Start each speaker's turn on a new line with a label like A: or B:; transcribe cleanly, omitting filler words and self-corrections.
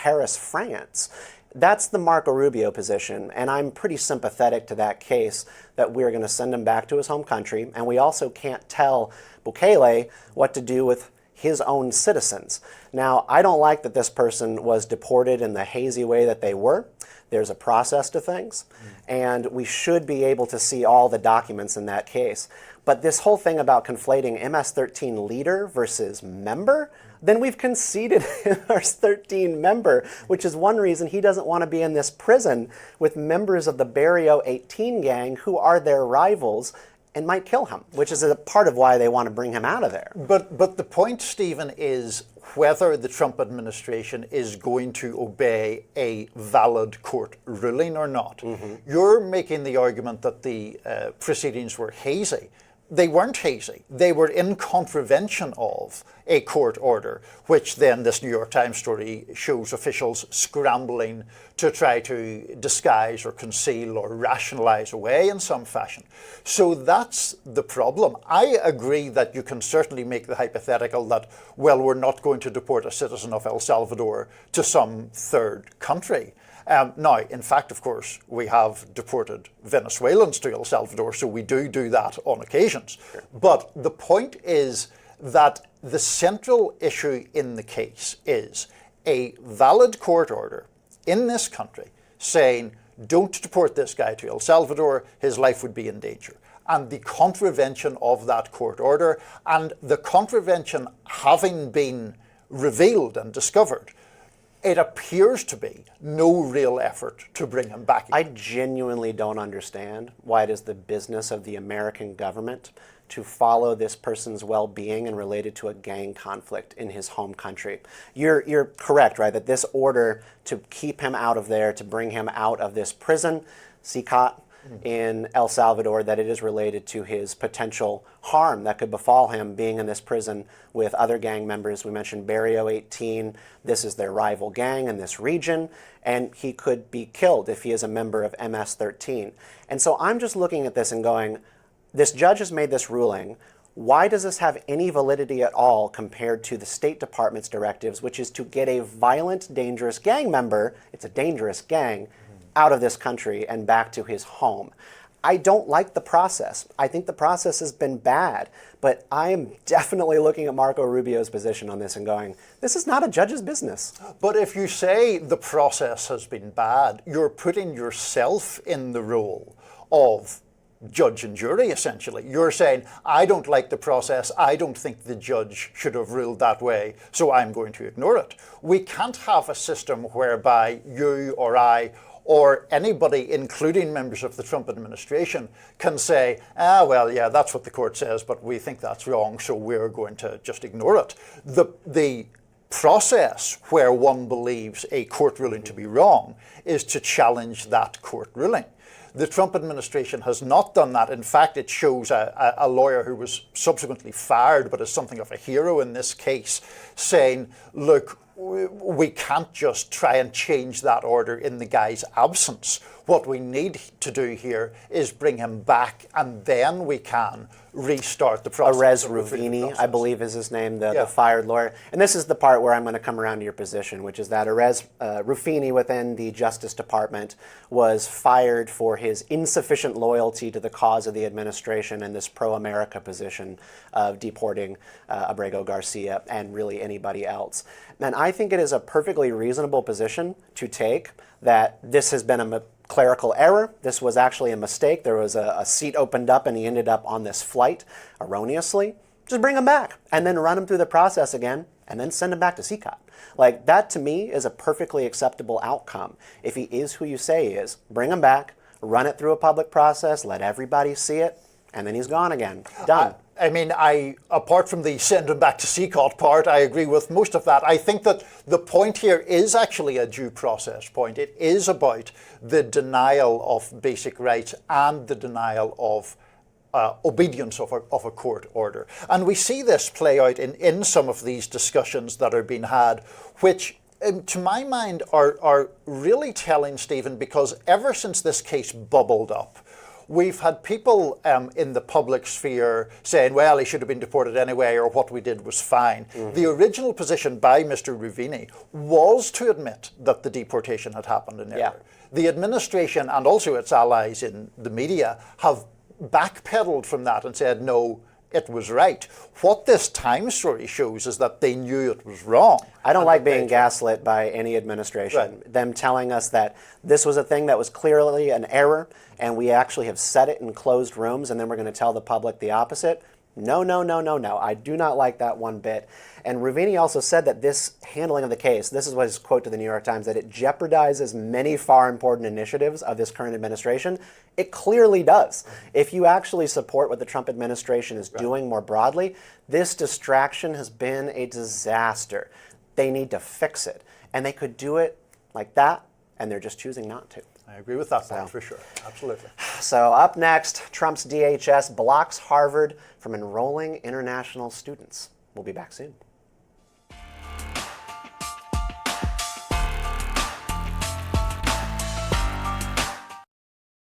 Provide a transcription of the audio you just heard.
A: Paris, France. That's the Marco Rubio position, and I'm pretty sympathetic to that case that we're going to send him back to his home country, and we also can't tell Bukele what to do with his own citizens. Now, I don't like that this person was deported in the hazy way that they were. There's a process to things, and we should be able to see all the documents in that case. But this whole thing about conflating MS-13 leader versus member, then we've conceded MS-13 member, which is one reason he doesn't want to be in this prison with members of the Barrio 18 gang who are their rivals and might kill him, which is a part of why they want to bring him out of there.
B: But the point, Stephen, is whether the Trump administration is going to obey a valid court ruling or not. You're making the argument that the proceedings were hazy. They weren't hazy. They were in contravention of a court order, which then this New York Times story shows officials scrambling to try to disguise or conceal or rationalize away in some fashion. So that's the problem. I agree that you can certainly make the hypothetical that, well, we're not going to deport a citizen of El Salvador to some third country. Now, in fact, of course, we have deported Venezuelans to El Salvador, so we do that on occasions. Sure. But the point is that the central issue in the case is a valid court order in this country saying, don't deport this guy to El Salvador, his life would be in danger. And the contravention of that court order, and the contravention having been revealed and discovered, it appears to be no real effort to bring him back again.
A: I genuinely don't understand why it is the business of the American government to follow this person's well-being and related to a gang conflict in his home country. You're correct, right, that this order to keep him out of there, to bring him out of this prison, CICOT, in El Salvador, that it is related to his potential harm that could befall him being in this prison with other gang members. We mentioned Barrio 18. This is their rival gang in this region, and he could be killed if he is a member of MS-13. And so I'm just looking at this and going, this judge has made this ruling. Why does this have any validity at all compared to the State Department's directives, which is to get a violent, dangerous gang member, it's a dangerous gang, out of this country and back to his home? I don't like the process. I think the process has been bad, but I am definitely looking at Marco Rubio's position on this and going, this is not a judge's business.
B: But if you say the process has been bad, you're putting yourself in the role of judge and jury, essentially. You're saying, I don't like the process, I don't think the judge should have ruled that way, so I'm going to ignore it. We can't have a system whereby you or I or anybody, including members of the Trump administration, can say, well, yeah, that's what the court says, but we think that's wrong, so we're going to just ignore it. The process where one believes a court ruling to be wrong is to challenge that court ruling. The Trump administration has not done that. In fact, it shows a lawyer who was subsequently fired, but is something of a hero in this case, saying, look, we can't just try and change that order in the guy's absence. What we need to do here is bring him back, and then we can restart the process.
A: Arez Rufini, I believe is his name, the fired lawyer. And this is the part where I'm going to come around to your position, which is that Arez Rufini within the Justice Department was fired for his insufficient loyalty to the cause of the administration and this pro-America position of deporting Abrego Garcia and really anybody else. And I think it is a perfectly reasonable position to take that this has been a clerical error. This was actually a mistake. There was a seat opened up and he ended up on this flight erroneously. Just bring him back and then run him through the process again and then send him back to CICOT. Like, that to me is a perfectly acceptable outcome. If he is who you say he is, bring him back, run it through a public process, let everybody see it, and then he's gone again. Done.
B: I mean, apart from the send him back to CICOT part, I agree with most of that. I think that the point here is actually a due process point. It is about the denial of basic rights and the denial of obedience of a court order. And we see this play out in some of these discussions that are being had, which to my mind are really telling, Stephen, because ever since this case bubbled up, we've had people in the public sphere saying, well, he should have been deported anyway, or what we did was fine. The original position by Mr. Ruvini was to admit that the deportation had happened in error.
A: Yeah.
B: The administration and also its allies in the media have backpedaled from that and said, no, it was right. What this Time story shows is that they knew it was wrong.
A: I don't like being gaslit by any administration.
B: Right.
A: Them telling us that this was a thing that was clearly an error, and we actually have said it in closed rooms, and then we're going to tell the public the opposite. No, no, no, no, no. I do not like that one bit. And Ruvini also said that this handling of the case, this is what his quote to the New York Times, that it jeopardizes many far important initiatives of this current administration. It clearly does. If you actually support what the Trump administration is doing more broadly, this distraction has been a disaster. They need to fix it. And they could do it like that, and they're just choosing not to.
B: I agree with that point for sure. Absolutely.
A: So up next, Trump's DHS blocks Harvard from enrolling international students. We'll be back soon.